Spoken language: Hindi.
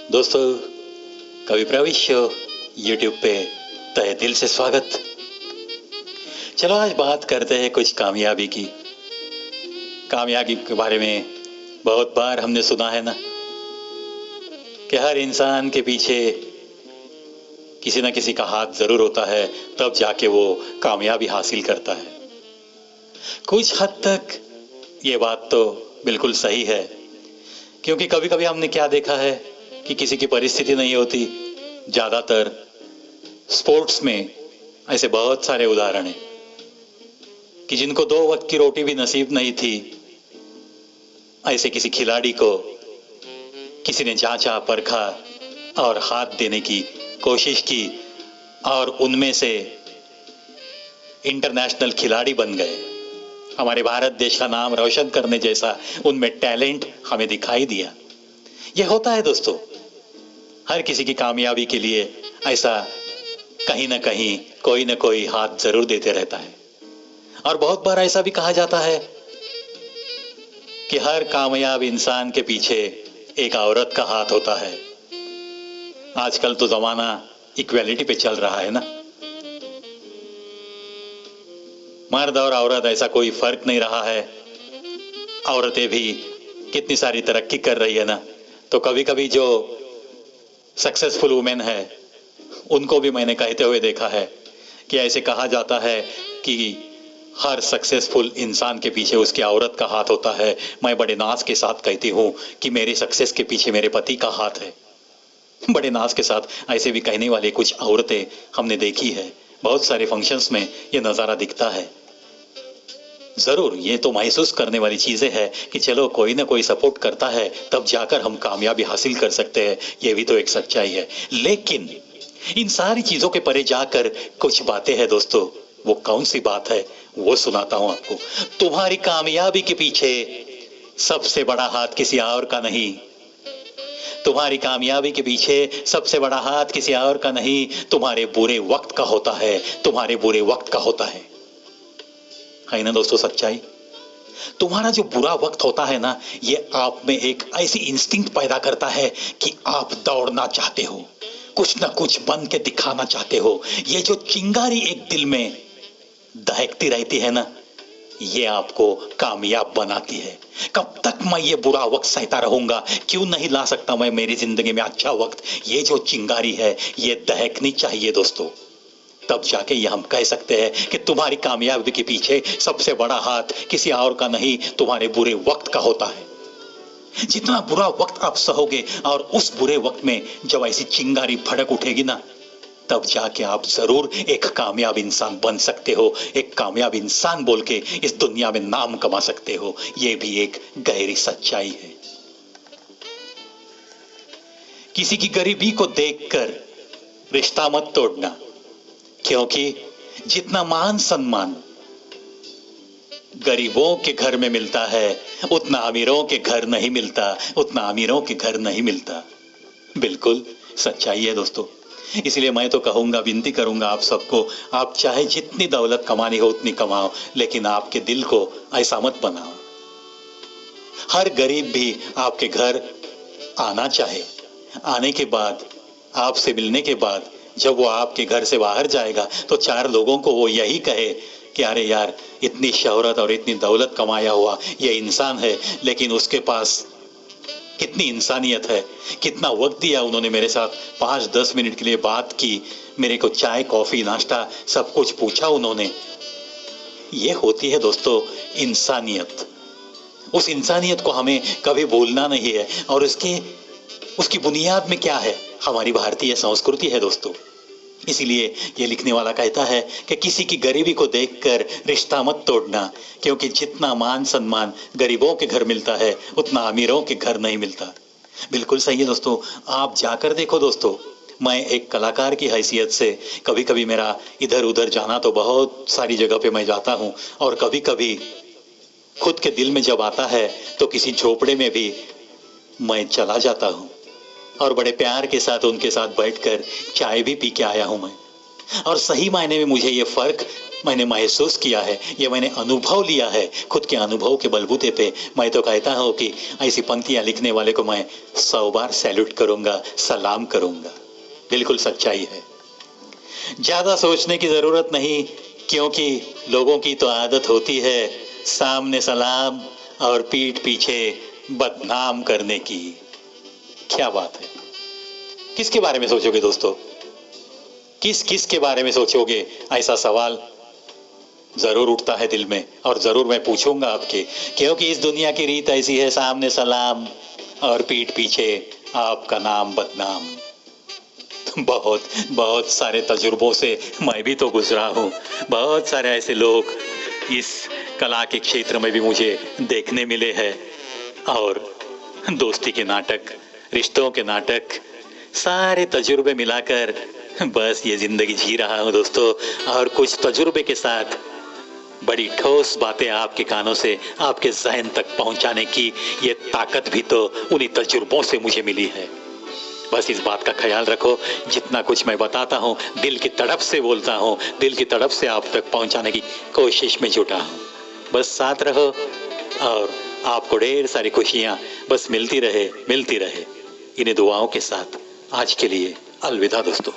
दोस्तों, कवि प्रवेश शो यूट्यूब पे तहे दिल से स्वागत। चलो आज बात करते हैं कुछ कामयाबी की। कामयाबी के बारे में बहुत बार हमने सुना है ना कि हर इंसान के पीछे किसी ना किसी का हाथ जरूर होता है, तब जाके वो कामयाबी हासिल करता है। कुछ हद तक ये बात तो बिल्कुल सही है, क्योंकि कभी कभी हमने क्या देखा है कि किसी की परिस्थिति नहीं होती। ज्यादातर स्पोर्ट्स में ऐसे बहुत सारे उदाहरण हैं कि जिनको 2 वक्त की रोटी भी नसीब नहीं थी, ऐसे किसी खिलाड़ी को किसी ने जांचा परखा और हाथ देने की कोशिश की और उनमें से इंटरनेशनल खिलाड़ी बन गए। हमारे भारत देश का नाम रोशन करने जैसा उनमें टैलेंट हमें दिखाई दिया। यह होता है दोस्तों, हर किसी की कामयाबी के लिए ऐसा कहीं ना कहीं कोई ना कोई हाथ जरूर देते रहता है। और बहुत बार ऐसा भी कहा जाता है कि हर कामयाब इंसान के पीछे एक औरत का हाथ होता है। आजकल तो जमाना इक्वेलिटी पे चल रहा है ना, मर्द और औरत ऐसा कोई फर्क नहीं रहा है। औरतें भी कितनी सारी तरक्की कर रही है ना, तो कभी कभी जो सक्सेसफुल वुमेन है उनको भी मैंने कहते हुए देखा है कि ऐसे कहा जाता है कि हर सक्सेसफुल इंसान के पीछे उसकी औरत का हाथ होता है। मैं बड़े नाज के साथ कहती हूँ कि मेरी सक्सेस के पीछे मेरे पति का हाथ है। बड़े नाज के साथ ऐसे भी कहने वाले कुछ औरतें हमने देखी है। बहुत सारे फंक्शंस में ये नज़ारा दिखता है। जरूर ये तो महसूस करने वाली चीजें हैं कि चलो कोई ना कोई सपोर्ट करता है, तब जाकर हम कामयाबी हासिल कर सकते हैं। ये भी तो एक सच्चाई है। लेकिन इन सारी चीजों के परे जाकर कुछ बातें हैं दोस्तों। वो कौन सी बात है वो सुनाता हूं आपको। तुम्हारी कामयाबी के पीछे सबसे बड़ा हाथ किसी और का नहीं। तुम्हारी कामयाबी के पीछे सबसे बड़ा हाथ किसी और का नहीं, तुम्हारे बुरे वक्त का होता है। तुम्हारे बुरे वक्त का होता है ना दोस्तों सच्चाई। तुम्हारा जो बुरा वक्त होता है ना, ये आप में एक ऐसी इंस्टिंक्ट पैदा करता है कि आप दौड़ना चाहते हो, कुछ ना कुछ बन के दिखाना चाहते हो। ये जो चिंगारी एक दिल में दहकती रहती है ना, ये आपको कामयाब बनाती है। कब तक मैं ये बुरा वक्त सहता रहूंगा, क्यों नहीं ला सकता मैं मेरी जिंदगी में अच्छा वक्त। ये जो चिंगारी है ये दहकनी चाहिए दोस्तों, तब जाके ये हम कह सकते हैं कि तुम्हारी कामयाबी के पीछे सबसे बड़ा हाथ किसी और का नहीं, तुम्हारे बुरे वक्त का होता है। जितना बुरा वक्त आप सहोगे और उस बुरे वक्त में जब ऐसी चिंगारी भड़क उठेगी ना, तब जाके आप जरूर एक कामयाब इंसान बन सकते हो। एक कामयाब इंसान बोल के इस दुनिया में नाम कमा सकते हो। ये भी एक गहरी सच्चाई है। किसी की गरीबी को देखकर रिश्ता मत तोड़ना, क्योंकि जितना मान सम्मान गरीबों के घर में मिलता है, उतना अमीरों के घर नहीं मिलता। उतना अमीरों के घर नहीं मिलता। बिल्कुल सच्चाई है दोस्तों। इसलिए मैं तो कहूंगा, विनती करूंगा आप सबको, आप चाहे जितनी दौलत कमानी हो उतनी कमाओ, लेकिन आपके दिल को ऐसा मत बनाओ। हर गरीब भी आपके घर आना चाहे। आने के बाद, आपसे मिलने के बाद जब वो आपके घर से बाहर जाएगा तो 4 लोगों को वो यही कहे कि अरे यार, इतनी शोहरत और इतनी दौलत कमाया हुआ ये इंसान है, लेकिन उसके पास कितनी इंसानियत है। कितना वक्त दिया उन्होंने मेरे साथ, 5-10 मिनट के लिए बात की, मेरे को चाय कॉफी नाश्ता सब कुछ पूछा उन्होंने। ये होती है दोस्तों इंसानियत। उस इंसानियत को हमें कभी भूलना नहीं है। और उसकी बुनियाद में क्या है? हमारी भारतीय संस्कृति है दोस्तों। इसीलिए ये लिखने वाला कहता है कि किसी की गरीबी को देखकर रिश्ता मत तोड़ना, क्योंकि जितना मान सम्मान गरीबों के घर मिलता है उतना अमीरों के घर नहीं मिलता। बिल्कुल सही है दोस्तों। आप जाकर देखो दोस्तों, मैं एक कलाकार की हैसियत से कभी कभी मेरा इधर उधर जाना तो बहुत सारी जगह पे मैं जाता हूँ, और कभी कभी खुद के दिल में जब आता है तो किसी झोपड़े में भी मैं चला जाता हूँ और बड़े प्यार के साथ उनके साथ बैठकर चाय भी पी के आया हूं मैं। और सही मायने में मुझे ये फर्क मैंने महसूस किया है, ये मैंने अनुभव लिया है। खुद के अनुभव के बलबूते पे मैं तो कहता हूँ कि ऐसी पंक्तियां लिखने वाले को मैं 100 बार सैल्यूट करूंगा, सलाम करूंगा। बिल्कुल सच्चाई है। ज्यादा सोचने की जरूरत नहीं, क्योंकि लोगों की तो आदत होती है सामने सलाम और पीठ पीछे बदनाम करने की। क्या बात है। किसके बारे में सोचोगे दोस्तों? किस किस के बारे में सोचोगे? ऐसा सवाल जरूर उठता है दिल में, और जरूर मैं पूछूंगा आपके, क्योंकि इस दुनिया की रीत ऐसी है, सामने सलाम और पीठ पीछे आपका नाम बदनाम। बहुत बहुत सारे तजुर्बों से मैं भी तो गुजरा हूँ। बहुत सारे ऐसे लोग इस कला के क्षेत्र में भी मुझे देखने मिले हैं, और दोस्ती के नाटक, रिश्तों के नाटक, सारे तजुर्बे मिलाकर बस ये जिंदगी जी रहा हूँ दोस्तों। और कुछ तजुर्बे के साथ बड़ी ठोस बातें आपके कानों से, आपके जहन तक पहुंचाने की ये ताकत भी तो उन्हीं तजुर्बों से मुझे मिली है। बस इस बात का ख्याल रखो, जितना कुछ मैं बताता हूँ दिल की तड़प से बोलता हूँ, दिल की तड़प से आप तक पहुंचाने की कोशिश में जुटा हूँ। बस साथ रहो और आपको ढेर सारी खुशियां बस मिलती रहे, मिलती रहे। इन्हीं दुआओं के साथ आज के लिए अलविदा दोस्तों।